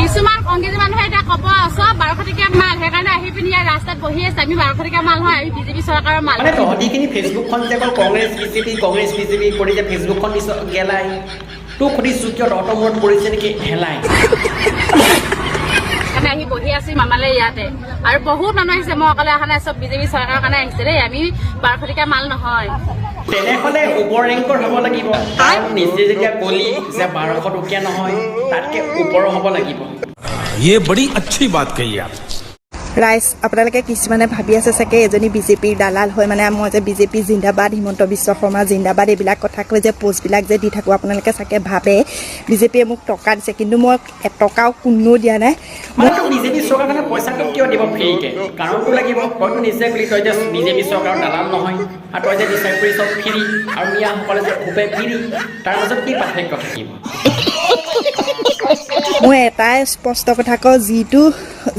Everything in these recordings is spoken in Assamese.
কিছুমান কংগ্ৰেছী মানুহে এতিয়া ক'ব চব 1200 টকীয়া মাল সেইকাৰণে আহি পিনি ইয়াৰ ৰাস্তাত বহি আছে আমি 1200 টকীয়া মাল হয় আমি বিজেপি চৰকাৰৰ মাল মানে তহঁতিখিনি ফেচবুকখন যে অকল কংগ্ৰেছ বিজেপি কৰি যে ফেচবুকখন দিছ গেলাই তোক সুধিছোঁ কিয় তহঁতৰ মূৰত পৰিছে নেকি হেলাই সেইকাৰণে আহি বহি আছো মামালে ইয়াতে আৰু বহুত মানুহ আহিছে মই অকলে অহা নাই চব বিজেপি চৰকাৰৰ কাৰণে আহিছে দেই আমি 1200 টকীয়া মাল নহয় তেনেহ'লে ওপৰ ৰেংকৰ হ'ব লাগিব কাৰণ নিজে যেতিয়া কলি যে 1200 টকীয়া নহয় তাতকে ওপৰ হ'ব লাগিব ये बड़ी अच्छी बात कही आप ৰাইজ আপোনালোকে কিছুমানে ভাবি আছে চাগে এজনী বিজেপিৰ দালাল হয় মানে মই যে বিজেপি জিন্দাবাদ হিমন্ত বিশ্ব শৰ্মা জিন্দাবাদ এইবিলাক কথা কৈ যে পোষ্টবিলাক যে দি থাকোঁ আপোনালোকে চাগে ভাবে বিজেপিয়ে মোক টকা দিছে কিন্তু মই এটকাও কোনো দিয়া নাই মানে বিজেপি চৰকাৰখনে পইচাটো কিয় দিব ফ্ৰীকে কাৰণটো লাগিব তইতো নিজে বুলি তই যে বিজেপি চৰকাৰৰ দালাল নহয় আৰু তই যে বিচাৰ কৰি চব ফ্ৰী আৰু মিয়াসকলে যে খুবে ফ্ৰী তাৰ মাজত কি পাৰ্থক্য থাকিব মই এটাই স্পষ্ট কথা কওঁ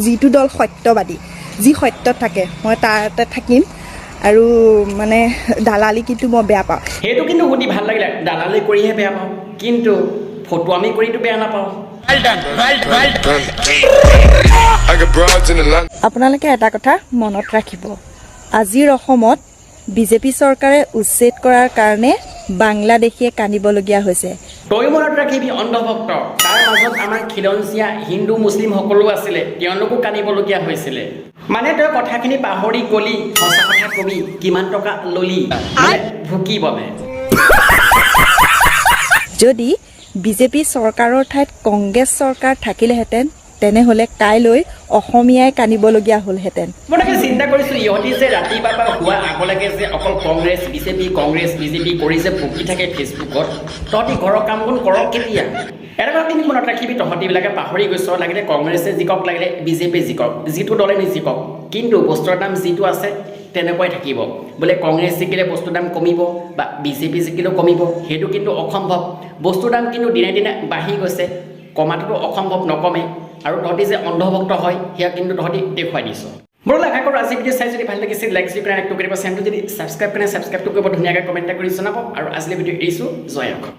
যিটো দল সত্যবাদী যি সত্যত থাকে মই তাতে থাকিম আৰু মানে দালালি কিন্তু মই বেয়া পাওঁ সেইটো কিন্তু শুনি ভাল লাগিলে দালালি কৰিহে বেয়া পাওঁ কিন্তু ফটোৱামি কৰিতো বেয়া নাপাওঁ আপোনালোকে এটা কথা মনত ৰাখিব আজিৰ অসমত বিজেপি চৰকাৰে উচ্ছেদ কৰাৰ কাৰণে বাংলাদেশীয়ে কান্দিবলগীয়া হৈছে তই মনত ৰাখিবি অন্ধভক্ত তাৰ মাজত আমাৰ খিলঞ্জীয়া হিন্দু মুছলিম সকলো আছিলে তেওঁলোকো কান্দিবলগীয়া হৈছিলে মানে তই কথাখিনি পাহৰি গলি সঁচা কথা কবি কিমান টকা ললি ভুকি বাবে যদি বিজেপি চৰকাৰৰ ঠাইত কংগ্ৰেছ চৰকাৰ থাকিলেহেঁতেন তেনেহ'লে কাইলৈ অসমীয়াই কান্দিবলগীয়া হ'লহেঁতেন মই তাকে চিন্তা কৰিছোঁ ইহঁতি যে ৰাতিপুৱাৰ পৰা হোৱা আগলৈকে যে অকল কংগ্ৰেছ বিজেপি কৰি যে বকি থাকে ফেচবুকত তহঁতি ঘৰৰ কাম বন কৰক কেতিয়া এটা কথা কিন্তু মনত ৰাখিবি তহঁতিবিলাকে পাহৰি গৈছ লাগিলে কংগ্ৰেছে জিকক লাগিলে বিজেপি জিকক যিটো দলে নিজিকক কিন্তু বস্তুৰ দাম যিটো আছে তেনেকুৱাই থাকিব বোলে কংগ্ৰেছ জিকিলে বস্তুৰ দাম কমিব বা বিজেপি জিকিলেও কমিব সেইটো কিন্তু অসম্ভৱ বস্তুৰ দাম কিন্তু দিনে দিনে বাঢ়ি গৈছে কমাটোতো অসম্ভৱ নকমে আৰু তহঁতি যে অন্ধভক্ত হয় সেয়া কিন্তু তহঁতি দেখুৱাই দিছ মোৰ আশা কৰোঁ আজি ভিডিঅ' চাই যদি ভাল লাগিছে লাইক কৰি কৰিব চেনেলটো যদি ছাবস্ক্ৰাইব কৰে ছাবস্ক্ৰাইবটো কৰিব ধুনীয়াকৈ কমেণ্ট কৰি জনাব আৰু আজিলৈ ভিডিঅ' এৰিছোঁ জয় অসম